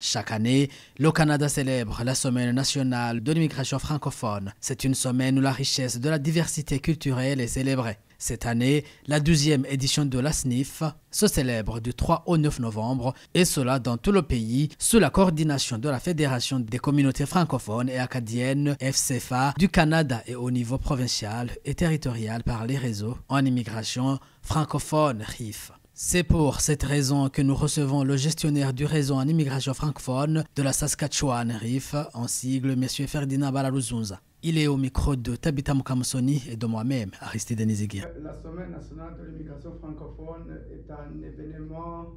Chaque année, le Canada célèbre la Semaine nationale de l'immigration francophone. C'est une semaine où la richesse de la diversité culturelle est célébrée. Cette année, la 12e édition de la SNIF se célèbre du 3 au 9 novembre, et cela dans tout le pays, sous la coordination de la Fédération des communautés francophones et acadiennes, FCFA, du Canada et au niveau provincial et territorial par les réseaux en immigration francophone RIF. C'est pour cette raison que nous recevons le gestionnaire du réseau en immigration francophone de la Saskatchewan RIF, en sigle, M. Ferdinand Balaluzunza. Il est au micro de Tabitha Mukamsoni et de moi-même, Aristide Nizigui. La Semaine nationale de l'immigration francophone est un événement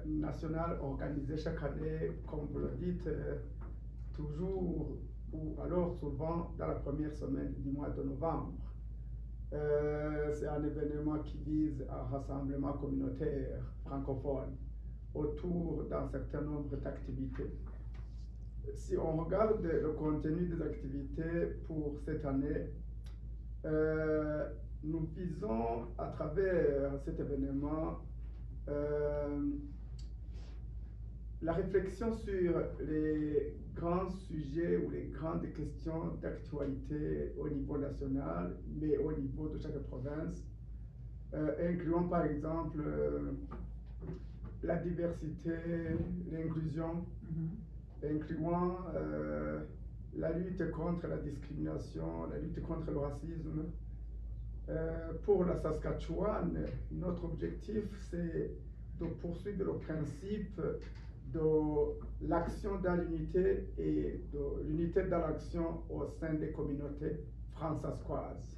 national organisé chaque année, comme vous le dites, toujours ou alors souvent dans la première semaine du mois de novembre. C'est un événement qui vise un rassemblement communautaire francophone autour d'un certain nombre d'activités. Si on regarde le contenu des activités pour cette année, nous visons à travers cet événement la réflexion sur les grands sujets ou les grandes questions d'actualité au niveau national, mais au niveau de chaque province, incluant par exemple la diversité, l'inclusion, incluant la lutte contre la discrimination, la lutte contre le racisme. Pour la Saskatchewan, notre objectif, c'est de poursuivre le principe de l'action dans l'unité et de l'unité dans l'action au sein des communautés fransaskoises.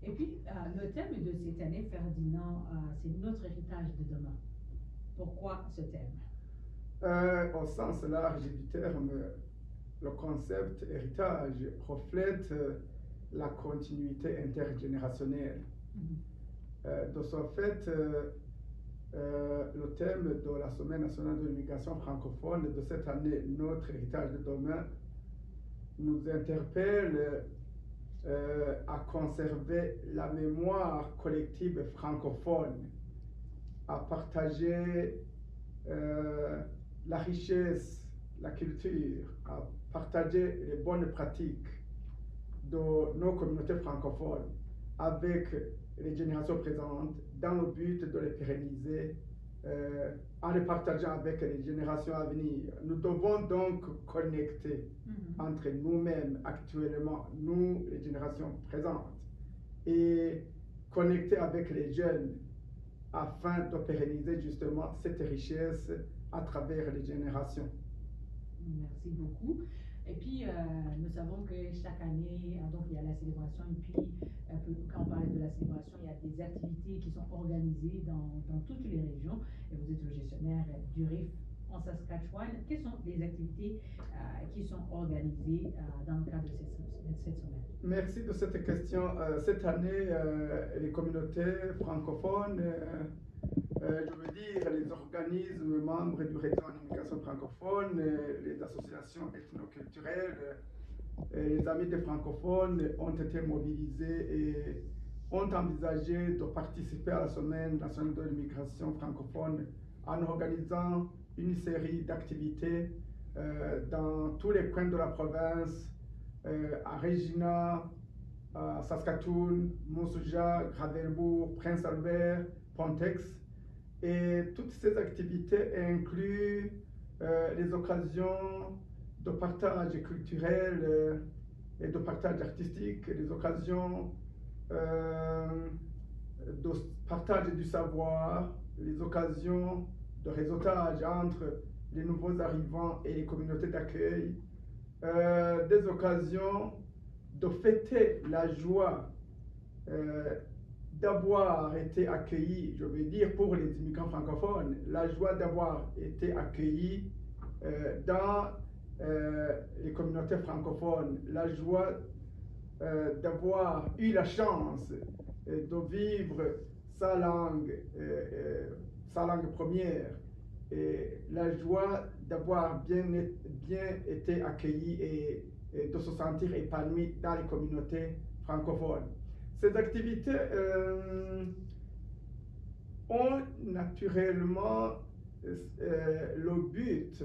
Et puis, le thème de cette année, Ferdinand, c'est notre héritage de demain. Pourquoi ce thème? Au sens large du terme, le concept héritage reflète la continuité intergénérationnelle. De ce fait, le thème de la Semaine nationale de l'immigration francophone de cette année, notre héritage de demain, nous interpelle à conserver la mémoire collective francophone, à partager la richesse, la culture, à partager les bonnes pratiques de nos communautés francophones avec les générations présentes dans le but de les pérenniser en les partageant avec les générations à venir. Nous devons donc connecter entre nous-mêmes actuellement, nous, les générations présentes, et connecter avec les jeunes afin de pérenniser justement cette richesse à travers les générations. Merci beaucoup. Et puis, nous savons que chaque année, donc il y a la célébration, et puis quand on parle de la célébration, il y a des activités qui sont organisées dans toutes les régions. Et vous êtes le gestionnaire du RIF en Saskatchewan. Quelles sont les activités qui sont organisées dans le cadre de cette semaine? Merci de cette question. Cette année, les communautés francophones, je veux dire les organismes membres du réseau en immigration francophone, les associations ethnoculturelles, les amis des francophones ont été mobilisés et ont envisagé de participer à la Semaine nationale de l'immigration francophone en organisant une série d'activités dans tous les coins de la province, à Regina, à Saskatoon, Montsuja, Gravelbourg, Prince Albert, Pontex. Et toutes ces activités incluent les occasions de partage culturel et de partage artistique, les occasions de partage du savoir, les occasions de réseautage entre les nouveaux arrivants et les communautés d'accueil, des occasions de fêter la joie d'avoir été accueillis, je veux dire pour les immigrants francophones, la joie d'avoir été accueillis dans les communautés francophones, la joie d'avoir eu la chance de vivre sa langue première, et la joie d'avoir bien été accueilli et de se sentir épanoui dans les communautés francophones. Ces activités ont naturellement le but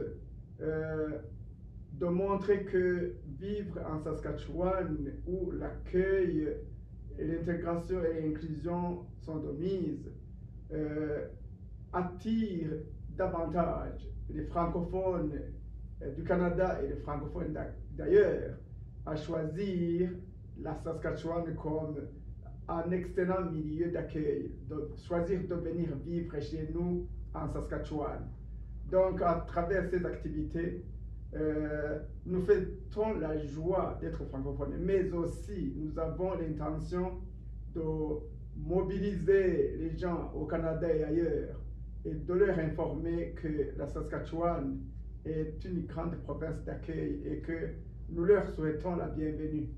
de montrer que vivre en Saskatchewan, où l'accueil, l'intégration et l'inclusion sont de mise, attire davantage les francophones du Canada et les francophones d'ailleurs à choisir la Saskatchewan comme un excellent milieu d'accueil, de choisir de venir vivre chez nous en Saskatchewan. Donc, à travers ces activités, nous fêtons la joie d'être francophones, mais aussi nous avons l'intention de mobiliser les gens au Canada et ailleurs et de leur informer que la Saskatchewan est une grande province d'accueil et que nous leur souhaitons la bienvenue.